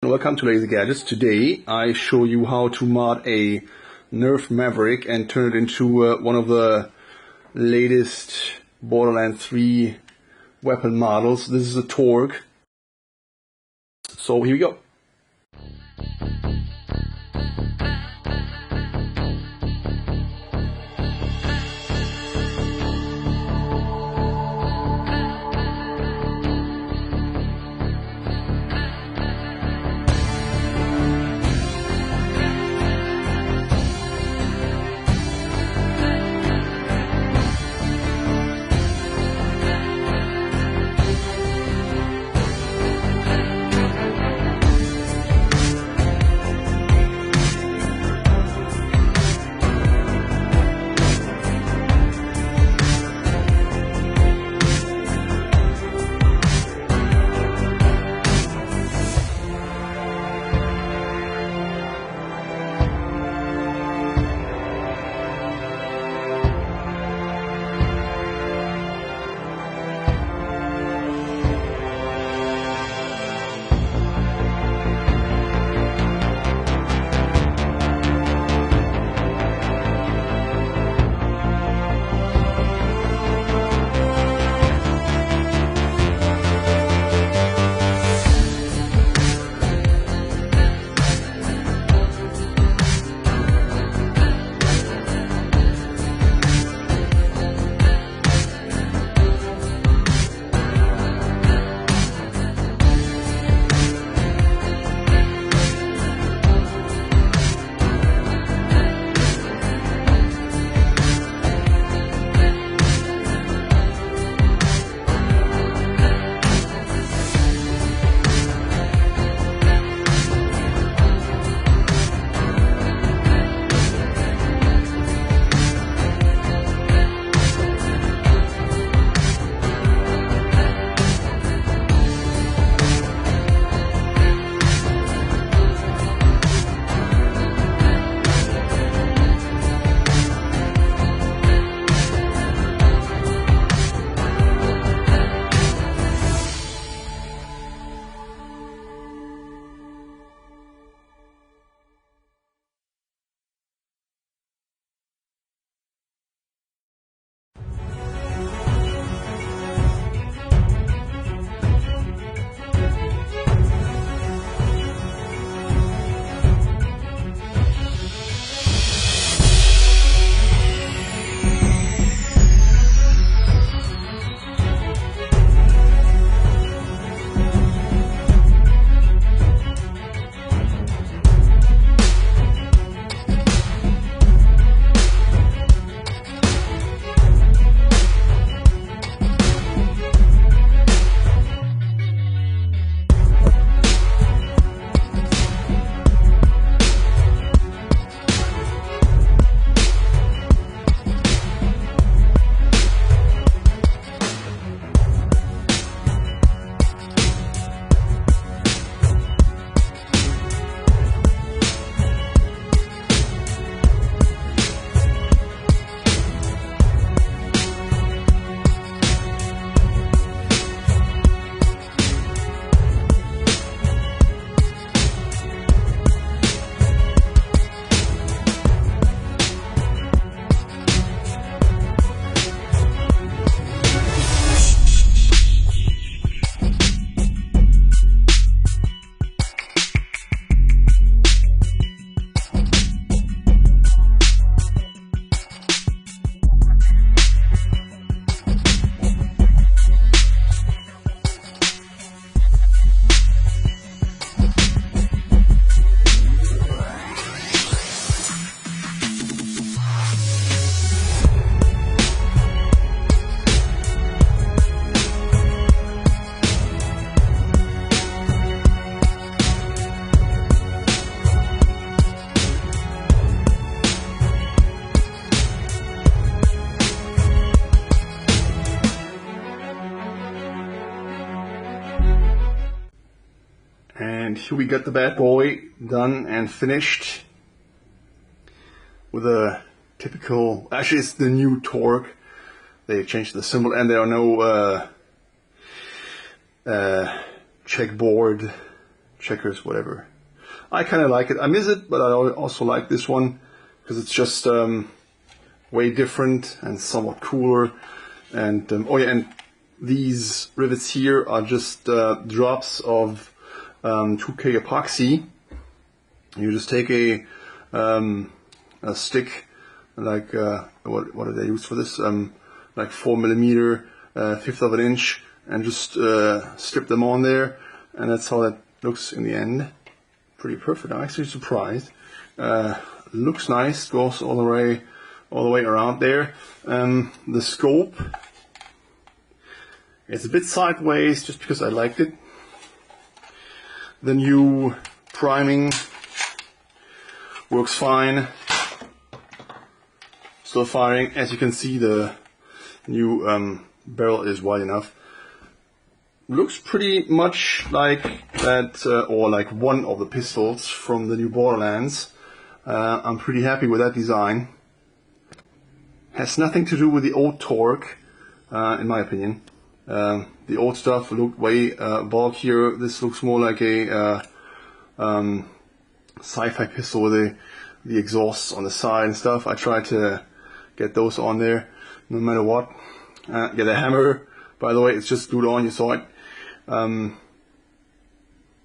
Welcome to Lazy Gadgets. Today I show you how to mod a Nerf Maverick and turn it into one of the latest Borderlands 3 weapon models. This is a Torgue. So here we go. And here we got the bad boy done and finished with a typical, actually it's the new Torgue. They changed the symbol and there are no checkerboard checkers, whatever. I kind of like it. I miss it, but I also like this one because it's just way different and somewhat cooler. And oh yeah, and these rivets here are just drops of 2K epoxy. You just take a stick, like what do they use for this? Like 4mm, 1/5 of an inch, and just strip them on there, and that's how that looks in the end. Pretty perfect. I'm actually surprised. Looks nice. Goes all the way around there. The scope is a bit sideways, just because I liked it. The new priming works fine. Still firing. As you can see, the new barrel is wide enough. Looks pretty much like that, or like one of the pistols from the new Borderlands. I'm pretty happy with that design. Has nothing to do with the old Torgue, in my opinion. The old stuff looked way bulkier. This looks more like a sci-fi pistol with the exhausts on the side and stuff. I tried to get those on there, no matter what. Get a hammer, by the way, it's just glued on, you saw it.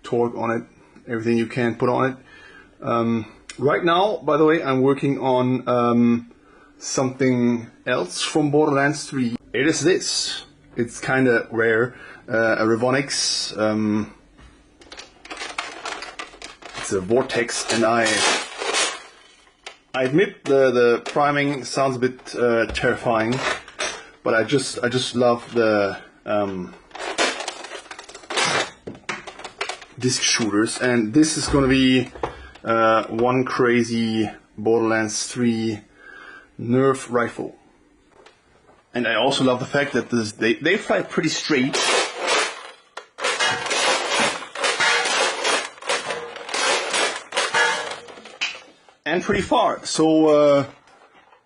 Torque on it, everything you can put on it. Right now, by the way, I'm working on something else from Borderlands 3. It is this. It's kind of rare. A Revonics. It's a Vortex, and I admit the priming sounds a bit terrifying, but I just love the disc shooters, and this is going to be one crazy Borderlands 3 Nerf rifle. And I also love the fact that they fly pretty straight. And pretty far. So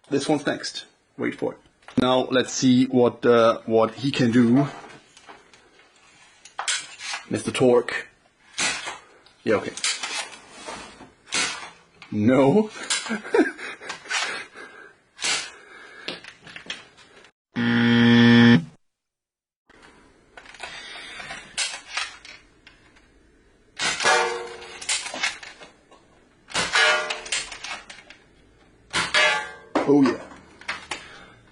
this one's next. Wait for it. Now let's see what he can do. Mr. Torgue. Yeah, okay. No. Oh yeah.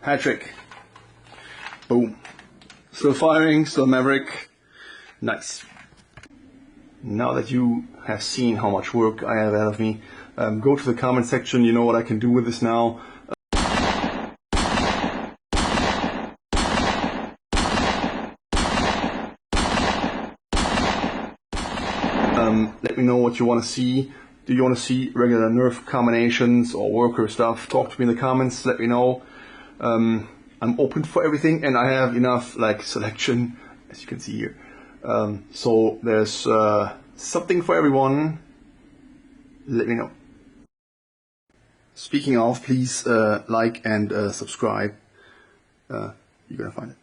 Hat trick. Boom. Still firing, still Maverick. Nice. Now that you have seen how much work I have ahead of me, go to the comment section. You know what I can do with this now. Let me know what you want to see. Do you want to see regular Nerf combinations or worker stuff? Talk to me in the comments. Let me know. I'm open for everything, and I have enough selection, as you can see here. So there's something for everyone. Let me know. Speaking of, please like and subscribe. You're gonna find it.